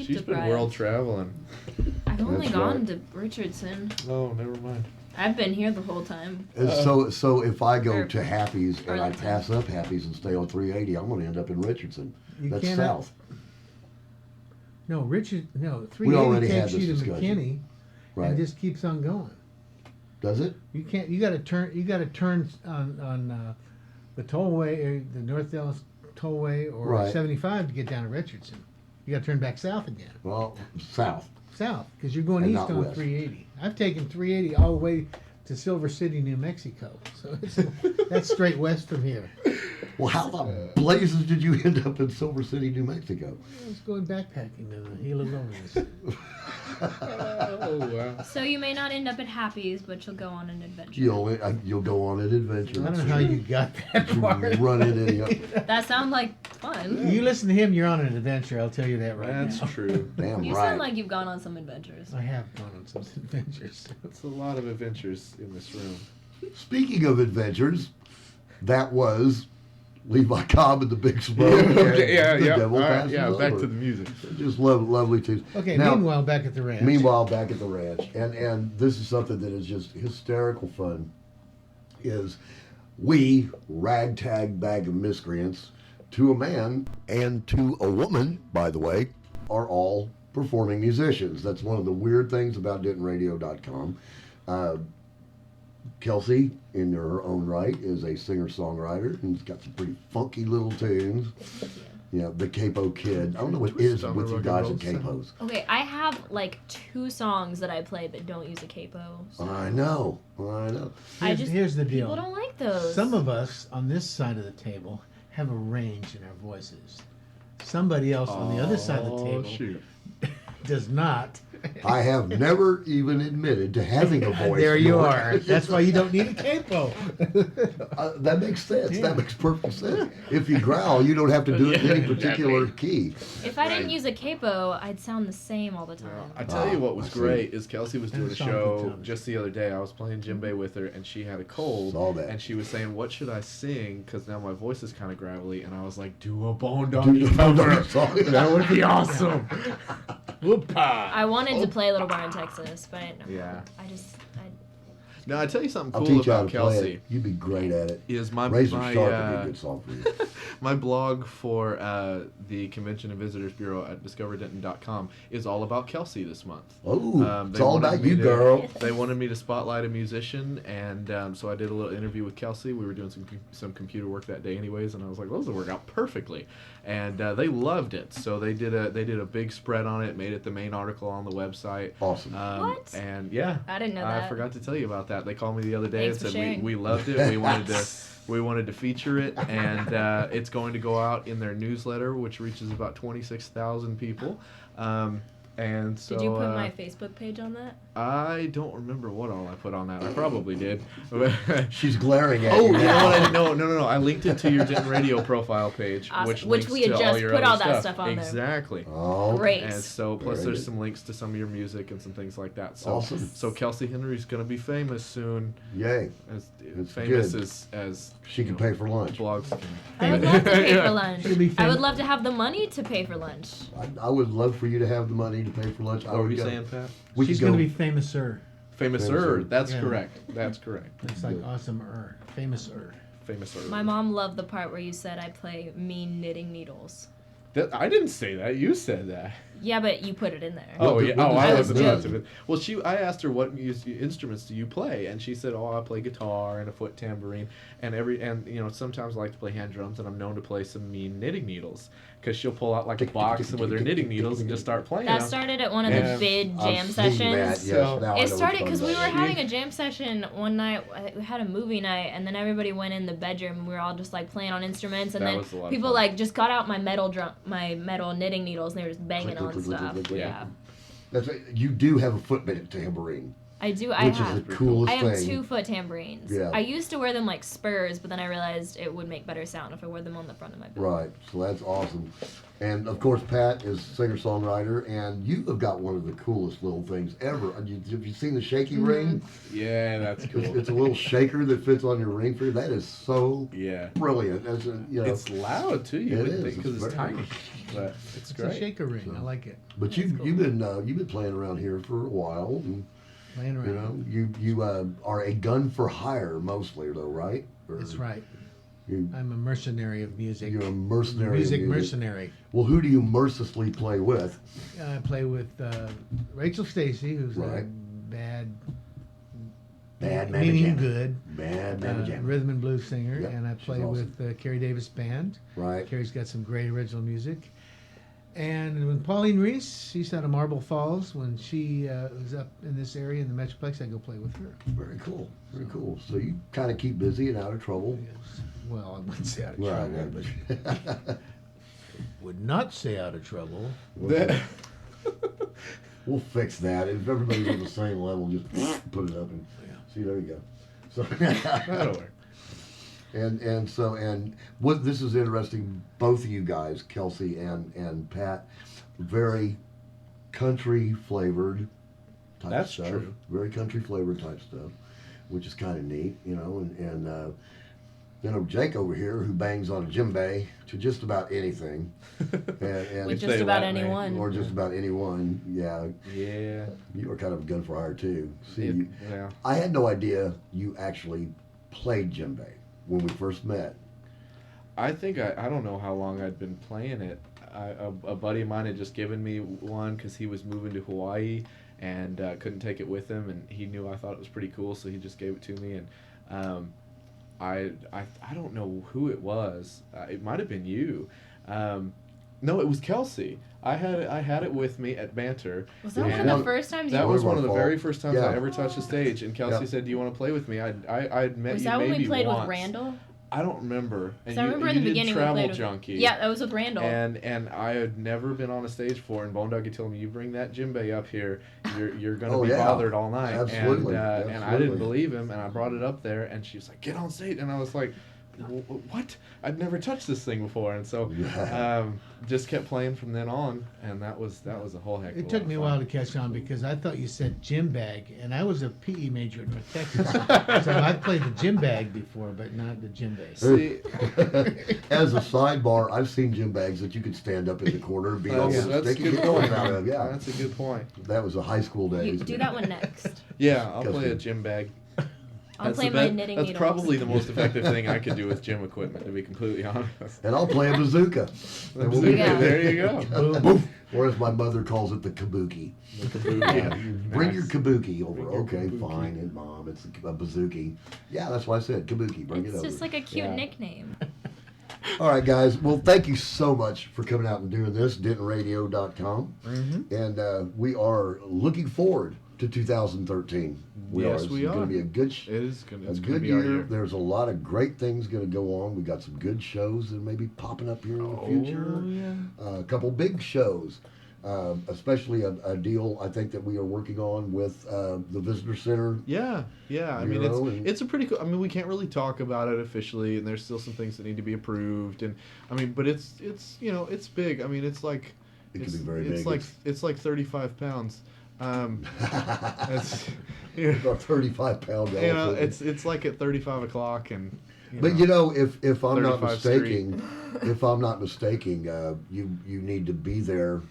She's been surprised. world traveling. I've only That's gone right. to Richardson. Oh, never mind. I've been here the whole time. And so if I go Or to Happy's and I Arlington. pass up Happy's and stay on 380, I'm going to end up in Richardson. You That's cannot- south. No, Richard. No, We already 380 had takes this you to discussion. McKinney, Right. and just keeps on going. Does it? You can't. You got to turn. You got to turn on the tollway, the North Dallas Tollway, or Right. 75 to get down to Richardson. You got to turn back south again. Well, south. South, because you're going And east not on west. 380. I've taken 380 all the way to Silver City, New Mexico. So that's straight west from here. Well, how the blazes did you end up in Silver City, New Mexico? I was going backpacking in the Gila Wilderness. Oh, wow. So you may not end up at Happy's, but you'll go on an adventure. You'll go on an adventure. I don't know how you got that far. Run into any. That sounds like fun. You listen to him, you're on an adventure. I'll tell you that right That's now. true. Damn You right. sound like you've gone on some adventures. I have gone on some adventures. That's a lot of adventures in this room. Speaking of adventures, that was Levi Cobb and the Big Smoke. and Yeah, The yeah. Devil All right, Passes yeah, back Over. to the music. Just lovely tunes. Okay, Now, meanwhile, back at the ranch. back at the ranch, and this is something that is just hysterical fun. Is we ragtag bag of miscreants to a man and to a woman, by the way, are all performing musicians. That's one of the weird things about DentonRadio.com. Kelsey, in her own right, is a singer-songwriter and has got some pretty funky little tunes. Yeah, the Capo Kid. I don't know what it is with you guys and capos. Okay, I have like 2 songs that I play that don't use a capo. So I know. Here's the deal. people don't like those. Some of us on this side of the table have a range in our voices. Somebody else on the other side of the table Shoot. does not. I have never even admitted to having a voice. There you nor- are. That's why you don't need a capo. That makes sense. Yeah. That makes perfect sense. If you growl, you don't have to do it in any particular key. If I didn't use a capo, I'd sound the same all the time. I tell you what was I see. great is Kelsey was doing a That's something, show Tom. just the other day. I was playing djembe with her, and she had a cold. Saw that. And she was saying, "What should I sing? Because now my voice is kind of gravelly." And I was like, "Do a Bone Do Doggie the Bone cover. Doggie song. That would be awesome." Whoop-a. I wanted to play Little Bar in Texas, but Yeah. I just Now I tell you something I'll cool teach you how about to play Kelsey. it. You'd be great at it. Is my Razor my, Sharp would be a good song for you. my blog for the Convention and Visitors Bureau at discoverdenton.com is all about Kelsey this month. Oh, They it's all wanted about me you, to- girl. They wanted me to spotlight a musician, and so I did a little interview with Kelsey. We were doing some computer work that day, anyways, and I was like, "Those will work out perfectly," and they loved it. So they did a big spread on it, made it the main article on the website. Awesome. What? And yeah, I didn't know I that. forgot to tell you about that. They called me the other day Thanks and for said sharing. we loved it. We wanted to feature it, and it's going to go out in their newsletter, which reaches about 26,000 people. And so did you put my Facebook page on that? I don't remember what all I put on that. I probably did. She's glaring at Oh, you you know now. what? No. I linked it to your Denton Radio profile page, Awesome. which Which links we had to just all your put other all that stuff on there. Exactly. Oh, Great. And so, plus Very there's good. some links to some of your music and some things like that. So, Awesome. so Kelsey Henry's going to be famous soon. Yay. As That's famous good. as She can pay for lunch. blogs. I would love to pay Yeah. for lunch. Should be I would famous. love to have the money to pay for lunch. I would love for you to have the money to pay for lunch. I What were would you go. saying, Pat? We She's could going go. to be famous-er. Famous-er. That's Yeah. correct. That's correct. It's like awesome-er. Famous-er. Famous-er. My mom loved the part where you said I play mean knitting needles. I didn't say that. You said that. Yeah, but you put it in there. Oh yeah. Oh, I was wasn't allowed joking. to. Well, I asked her what instruments do you play, and she said, "Oh, I play guitar and a foot tambourine, and sometimes I like to play hand drums, and I'm known to play some mean knitting needles, because she'll pull out like a box with her knitting needles and just start playing. That them. started at one of the And big I've jam seen sessions. that, yes. So- Now I It know started which because one we were that is. having a jam session one night. We had a movie night, and then everybody went in the bedroom, and we were all just like playing on instruments, and That then was a lot of people fun. like just got out my metal knitting needles, and they were just banging Click, on click, click, stuff. click, click, click. Yeah. That's right. You do have a foot tambourine. I do. I which have. is the coolest I have thing. 2-foot tambourines. Yeah. I used to wear them like spurs, but then I realized it would make better sound if I wore them on the front of my belt. Right, so that's awesome. And of course, Pat is singer-songwriter, and you have got one of the coolest little things ever. Have you seen the shaky ring? Yeah, that's cool. It's a little shaker that fits on your ring finger. That is so brilliant. As a, It's loud too. You wouldn't think because it's very tiny, but it's It's great. a shaker ring. I like it. But you've been playing around here for a while. And, Playing around. you are a gun for hire mostly, though, right? That's right. I'm a mercenary of music. You're a mercenary. Music of music mercenary. Well, who do you mercilessly play with? I play with Rachel Stacy, who's Right. a bad Mamma meaning Jamma. good Bad Mamma Jamma. rhythm and blues singer, Yep, and I she's play awesome. with Carrie Davis Band. Right. Carrie's got some great original music. And when Pauline Reese, she's out of Marble Falls, when she was up in this area in the Metroplex, I go play with her. Very cool. Very cool. So you kind of keep busy and out of trouble. Well, I wouldn't say out of Right, trouble, right. but would not say out of trouble. We'll fix that. If everybody's on the same level, just put it up and see. There you go. So That'll work. And what this is interesting. Both of you guys, Kelsey and Pat, very country flavored type That's stuff. true. Very country flavored type stuff, which is kind of neat, you know. And Jake over here who bangs on a djembe to just about anything. and With just about anyone. Or just about anyone, yeah. Yeah. You were kind of a gun for hire too. See, Yeah. I had no idea you actually played djembe when we first met. I think I don't know how long I'd been playing it. A buddy of mine had just given me one because he was moving to Hawaii and couldn't take it with him, and he knew I thought it was pretty cool, so he just gave it to me. And I don't know who it was. It might have been you. No, it was Kelsey. I had it with me at Banter. Was that one of the first times you That was my one of the fault. very first times Yeah. I ever touched the stage, and Kelsey Yeah. said, "Do you want to play with me?" I'd met Was you that when maybe we played once. with Randall? I don't remember. And So I remember in you the did beginning we Travel played with Junkie. Yeah, that was with Randall. And I had never been on a stage before, and Bone Doggie told me, "You bring that djembe up here, you're gonna Oh, be yeah. bothered all night." Absolutely, And I didn't absolutely. believe him, and I brought it up there, and she was like, "Get on stage," and I was like, "What? I'd never touched this thing before," and so just kept playing from then on, and that was a whole heck of a It took lot me a of while fun. to catch on because I thought you said gym bag, and I was a PE major at North Texas, so I played the gym bag before, but not the gym bag. See, As a sidebar, I've seen gym bags that you could stand up in the corner and be able to that's a stick and good get going point. out of. Yeah, That's a good point. that was a high school days. You do that one next. Yeah, I'll Because play a we- gym bag. I'll play my knitting That's needles. probably the most effective thing I could do with gym equipment, to be completely honest. And I'll play a bazooka. And we'll be Bazooka. good. There you go. Boom, boom. Or as my mother calls it, the kabuki. Yeah. Bring your kabuki over. Bring your Okay, kabuki. fine. And mom, it's a bazooki. Yeah, that's why I said kabuki. Bring it It's over. just like a cute Yeah. nickname. All right, guys. Well, thank you so much for coming out and doing this, DentonRadio.com. Mm-hmm. And we are looking forward to 2013. Yes, It's we going are. to be a good, It is gonna, a it's gonna good be our year. year. There's a lot of great things going to go on. We got some good shows that may be popping up here in the future. Yeah. A couple big shows, especially a deal I think that we are working on with the Visitor Center. Yeah. I mean, You know, and- it's a pretty cool. I mean, we can't really talk about it officially, and there's still some things that need to be approved. And I mean, but it's it's big. I mean, it's like It it's, can be very it's big. like it's like 35 pounds. It's, About 35-pound you know, elephant. it's like at 35 o'clock, and But you know, if I'm not 35th Street. mistaken, you need to be there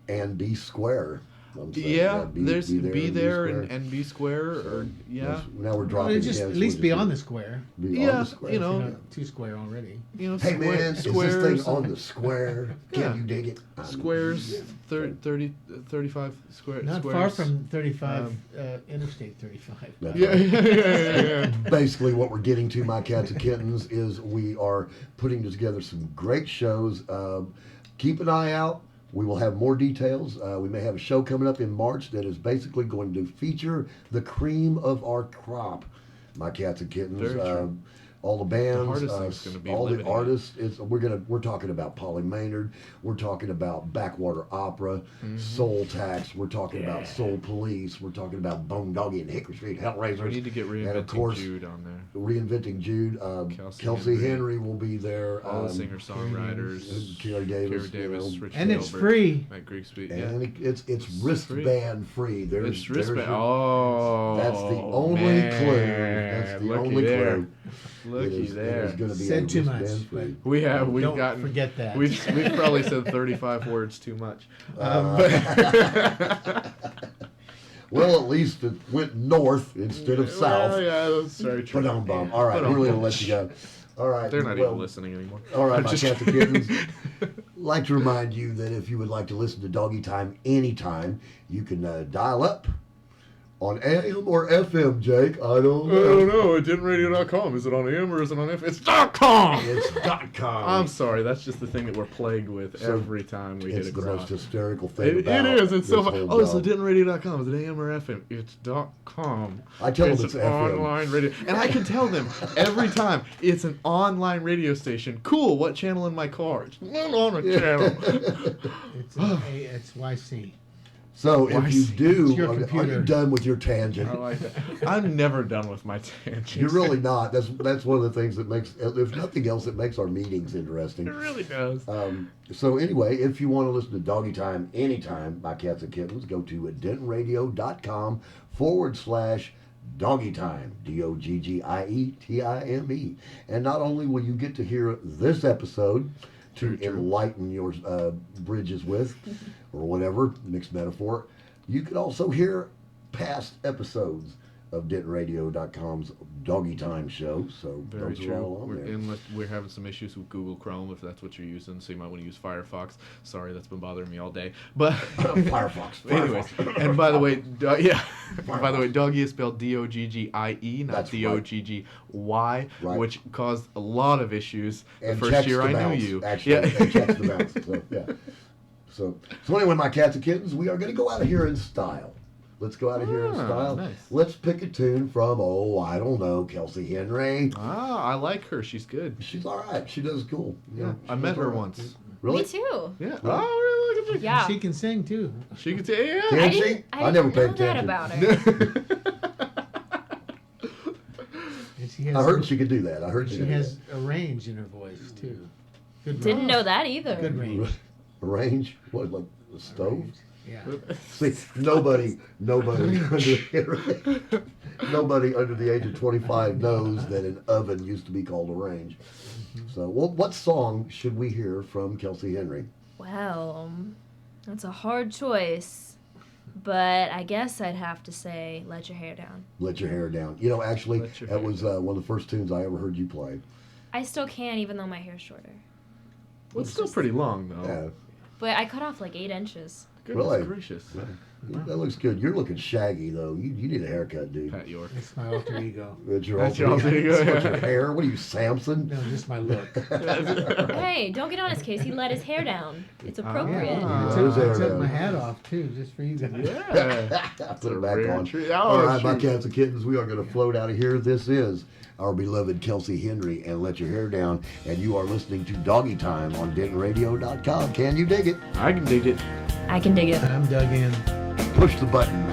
and be square. I'm saying, yeah, there's be be and there square. and be square, or yeah. Yes, now we're Well, dropping just hints, at least we'll be just on the square. be on Yeah, the square. you know, You're not too square already. You know, Hey man, is this squares thing on and- the square? Can Yeah. you dig it? Squares, 35 square. Not squares. far from 35, Interstate 35. That's Yeah, right. yeah. Basically, what we're getting to, my cats and kittens, is we are putting together some great shows. Keep an eye out. We will have more details. We may have a show coming up in March that is basically going to feature the cream of our crop, my cats and kittens. Very true. all the bands, hardest thing's gonna be all the limiting it. artists. We're talking about Polly Maynard. We're talking about Backwater Opera, Soul Tax. We're talking about Soul Police. We're talking about Bone Doggie and Hickory Street Hellraisers. We need to get and of Reinventing course, Jude on there. Reinventing Jude. Kelsey Henry will be there. All the singer-songwriters. Carrie Davis. Richard And it's Gilbert, free. At Greek Speed. And it's wristband free. It's wristband. That's the only man. clue. That's the Looky only there. clue. Looky there. It is going to be Said a too much, wristband free. We've Don't gotten. forget that. We've probably said 35 words too much. Well, at least it went north instead of south. Well, yeah, that's very true. Ba-dum-bum. All right, we're going to let you go. All right. They're not well, even listening anymore. All right, I'm my just cats and kittens. Like to remind you that if you would like to listen to Doggy Time anytime, you can dial up on AM or FM, Jake. I don't know. I don't know. At dentonradio.com. Is it on AM or is it on FM? It's .com. It's .com. I'm sorry. That's just the thing that we're plagued with every time we hit It's a the ground. most hysterical thing It about is. It's so this fun. whole Oh, so job. dentonradio.com. Is it AM or FM? It's .com. I tell them it's it's an FM. online radio. And I can tell them every time it's an online radio station. Cool. What channel in my car? It's not on a channel. It's YC. So if you do, It's your are you computer. done with your tangent? I like that. I'm never done with my tangents. You're really not. That's one of the things that makes, if nothing else, it makes our meetings interesting. It really does. So anyway, if you want to listen to Doggy Time anytime by Cats and Kittens, go to dentonradio.com/Doggy Time, DOGGIETIME. And not only will you get to hear this episode to enlighten your bridges with, or whatever, mixed metaphor, you can also hear past episodes of dentonradio.com's Doggy Time show. So Very those are all on true. there. Unless we're having some issues with Google Chrome, if that's what you're using, so you might want to use Firefox. Sorry, that's been bothering me all day. But Firefox. Anyways, and by the way, by the way, Doggy is spelled DOGGIE, not That's DOGGY, Right. which caused a lot of issues And the first checks year to I bounce, knew you. Actually, and checks to bounce. So, yeah. So anyway, my cats and kittens, we are going to go out of here in style. Let's go out of here in style. Nice. Let's pick a tune from, I don't know, Kelsey Henry. I like her. She's good. She's all right. She does cool. Yeah, I met her once. Really? Me too. Yeah. Really? Oh, really? Look at Yeah. She can sing too. She can say, yeah. Can she? I never didn't paid know that attention. about her. And she has I heard she could do that. I heard she She could do has a range in her voice too. Good Didn't range. know that either. Good range. that. Range? What, like a stove? Yeah. See, nobody under the age of 25 knows that an oven used to be called a range. So, what song should we hear from Kelsey Henry? Well, that's a hard choice. But I guess I'd have to say Let Your Hair Down. Let Your Hair Down. You know, actually, Let Your that Hair was one of the first tunes I ever heard you play. I still can, even though my hair's shorter. Well, it's still pretty long, though. Yeah. But I cut off like 8 inches. Goodness Really? gracious. Yeah. That looks good. You're looking shaggy, though. You need a haircut, dude. Pat York. It's my alter ego. That's your That's alter your alter ego, What's your yeah. hair? What are you, Samson? No, just my look. Hey, don't get on his case. He let his hair down. It's appropriate. I His hair took down. my hat off too, just for you guys. Yeah. Put it back on. Oh, All right, my shoot. cats and kittens, we are going to float out of here. This is our beloved Kelsey Henry and Let Your Hair Down, and you are listening to Doggy Time on dentonradio.com. Can you dig it? I can dig it. I can dig it. I'm dug in. Push the button.